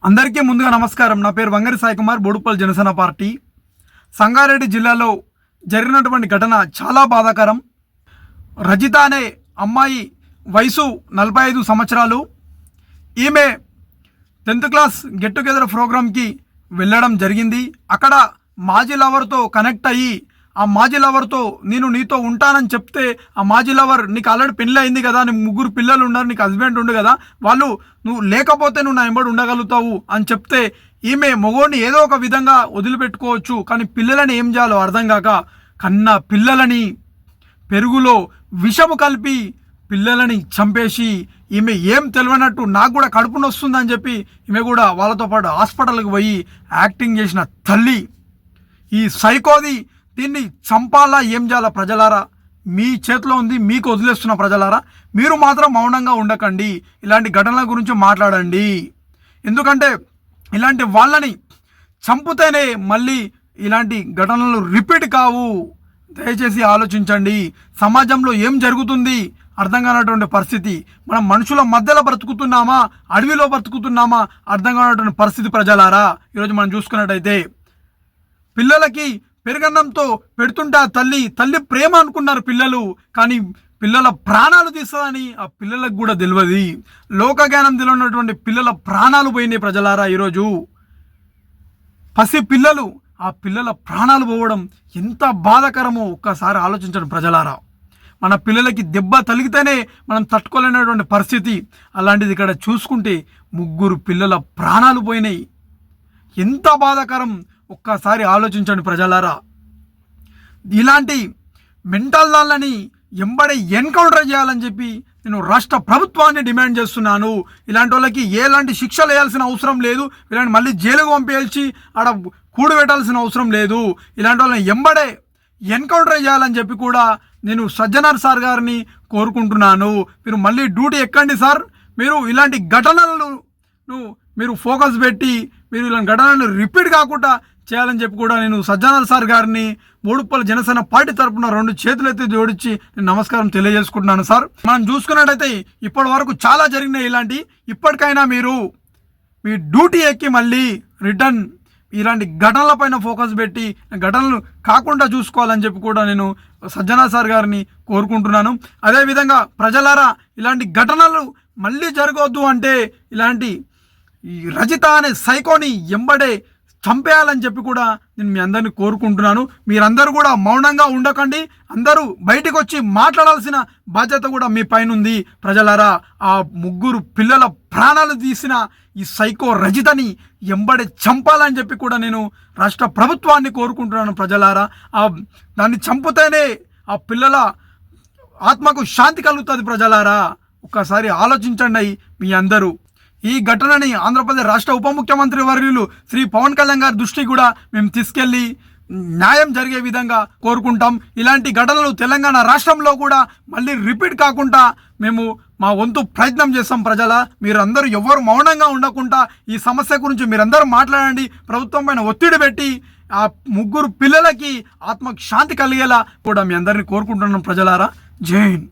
అందరికీ ముందుగా నమస్కారం. నా పేరు వంగరి సాయి కుమార్, బోడుప్పల్ జనసేన పార్టీ. సంగారెడ్డి జిల్లాలో జరిగినటువంటి ఘటన చాలా బాధాకరం. రజిత అనే అమ్మాయి వయసు 45 సంవత్సరాలు. ఈమె 10th క్లాస్ గెట్ టుగెదర్ ప్రోగ్రామ్కి వెళ్ళడం జరిగింది. అక్కడ మాజీ లవర్తో కనెక్ట్ అయ్యి ఆ మాజీ లవర్తో నేను నీతో ఉంటానని చెప్తే ఆ మాజీ లవర్ నీకు ఆల్రెడీ పెళ్ళి అయింది కదా, నీకు 3 పిల్లలు ఉన్నారు, నీకు హస్బెండ్ ఉండు కదా, వాళ్ళు నువ్వు లేకపోతే నువ్వు నా వెంబడి ఉండగలుగుతావు అని చెప్తే ఈమె మగోడిని ఏదో ఒక విధంగా వదిలిపెట్టుకోవచ్చు, కానీ పిల్లలని ఏం చేయాలో అర్థం కాక కన్న పిల్లలని పెరుగులో విషము కలిపి పిల్లలని చంపేసి ఈమె ఏం తెలియనట్టు నాకు కూడా కడుపు నొస్తుందని చెప్పి ఈమె కూడా వాళ్ళతో పాటు హాస్పిటల్కి పోయి యాక్టింగ్ చేసిన తల్లి. ఈ సైకోది దీన్ని చంపాలా ఏం చేయాలా? ప్రజలారా, మీ చేతిలో ఉంది, మీకు వదిలేస్తున్న ప్రజలారా, మీరు మాత్రం మౌనంగా ఉండకండి. ఇలాంటి ఘటనల గురించి మాట్లాడండి. ఎందుకంటే ఇలాంటి వాళ్ళని చంపుతేనే మళ్ళీ ఇలాంటి ఘటనలు రిపీట్ కావు. దయచేసి ఆలోచించండి. సమాజంలో ఏం జరుగుతుంది అర్థం కానటువంటి పరిస్థితి. మనం మనుషుల మధ్యలో బ్రతుకుతున్నామా, అడవిలో బ్రతుకుతున్నామా అర్థం కానటువంటి పరిస్థితి ప్రజలారా. ఈరోజు మనం చూసుకున్నట్టయితే పిల్లలకి పెరుగన్నంతో పెడుతుంటే ఆ తల్లి ప్రేమ అనుకున్నారు పిల్లలు, కానీ పిల్లల ప్రాణాలు తీస్తుందని ఆ పిల్లలకు కూడా తెలియదు. లోక జ్ఞానం తెలియనటువంటి పిల్లల ప్రాణాలు పోయినాయి ప్రజలారా. ఈరోజు పసి పిల్లలు, ఆ పిల్లల ప్రాణాలు పోవడం ఎంత బాధాకరమో ఒక్కసారి ఆలోచించండి ప్రజలారా. మన పిల్లలకి దెబ్బ తగిలితేనే మనం తట్టుకోలేనటువంటి పరిస్థితి. అలాంటిది ఇక్కడ చూసుకుంటే 3 పిల్లల ప్రాణాలు పోయినాయి. ఎంత బాధాకరం ఒక్కసారి ఆలోచించండి ప్రజలారా. ఇలాంటి మెంటల్ దాళ్ళని ఎంబడే ఎన్కౌంటర్ చేయాలని చెప్పి నేను రాష్ట్ర ప్రభుత్వాన్ని డిమాండ్ చేస్తున్నాను. ఇలాంటి వాళ్ళకి ఎలాంటి శిక్షలు వేయాల్సిన అవసరం లేదు. ఇలాంటి మళ్ళీ జైలుకు పంపేల్చి ఆడ కూడు పెట్టాల్సిన అవసరం లేదు. ఇలాంటి వాళ్ళని ఎంబడే ఎన్కౌంటర్ చేయాలని చెప్పి కూడా నేను సజ్జనార్ సార్ గారిని కోరుకుంటున్నాను. మీరు మళ్ళీ డ్యూటీ ఎక్కండి సార్. మీరు ఇలాంటి ఘటనలను మీరు ఫోకస్ పెట్టి మీరు ఇలాంటి ఘటనలను రిపీట్ కాకుండా చేయాలని చెప్పి కూడా నేను సజ్జనార్ సార్ గారిని బోడుప్పల్ జనసేన పార్టీ తరఫున 2 చేతులైతే జోడించి నేను నమస్కారం తెలియజేసుకుంటున్నాను సార్. మనం చూసుకున్నట్టయితే ఇప్పటి వరకు చాలా జరిగినాయి ఇలాంటి. ఇప్పటికైనా మీరు మీ డ్యూటీ ఎక్కి మళ్ళీ రిటర్న్ ఇలాంటి ఘటనలపైన ఫోకస్ పెట్టి ఘటనలు కాకుండా చూసుకోవాలని చెప్పి కూడా నేను సజ్జనార్ సార్ గారిని కోరుకుంటున్నాను. అదేవిధంగా ప్రజలారా, ఇలాంటి ఘటనలు మళ్ళీ జరగవద్దు అంటే ఇలాంటి ఈ రజిత అనే సైకోని ఎంబడే చంపేయాలని చెప్పి కూడా నేను మీ అందరినీ కోరుకుంటున్నాను. మీరందరూ కూడా మౌనంగా ఉండకండి. అందరూ బయటకు వచ్చి మాట్లాడాల్సిన బాధ్యత కూడా మీ పైన ఉంది ప్రజలారా. ఆ 3 పిల్లల ప్రాణాలు తీసిన ఈ సైకో రజితని ఎంబడే చంపాలని చెప్పి కూడా నేను రాష్ట్ర ప్రభుత్వాన్ని కోరుకుంటున్నాను ప్రజలారా. దాన్ని చంపితేనే ఆ పిల్లల ఆత్మకు శాంతి కలుగుతుంది ప్రజలారా. ఒక్కసారి ఆలోచించండి మీ అందరూ. ఈ ఘటనని ఆంధ్రప్రదేశ్ రాష్ట్ర ఉప ముఖ్యమంత్రి వర్యులు శ్రీ పవన్ కళ్యాణ్ గారి దృష్టికి కూడా మేము తీసుకెళ్ళి న్యాయం జరిగే విధంగా కోరుకుంటాం. ఇలాంటి ఘటనలు తెలంగాణ రాష్ట్రంలో కూడా మళ్ళీ రిపీట్ కాకుండా మేము మా వంతు ప్రయత్నం చేస్తాం ప్రజల. మీరందరూ ఎవరు మౌనంగా ఉండకుండా ఈ సమస్య గురించి మీరందరూ మాట్లాడండి. ప్రభుత్వం పైన ఒత్తిడి పెట్టి ఆ 3 పిల్లలకి ఆత్మకు శాంతి కలిగేలా కూడా మీ అందరినీ కోరుకుంటున్నాం ప్రజలారా. జై హింద్.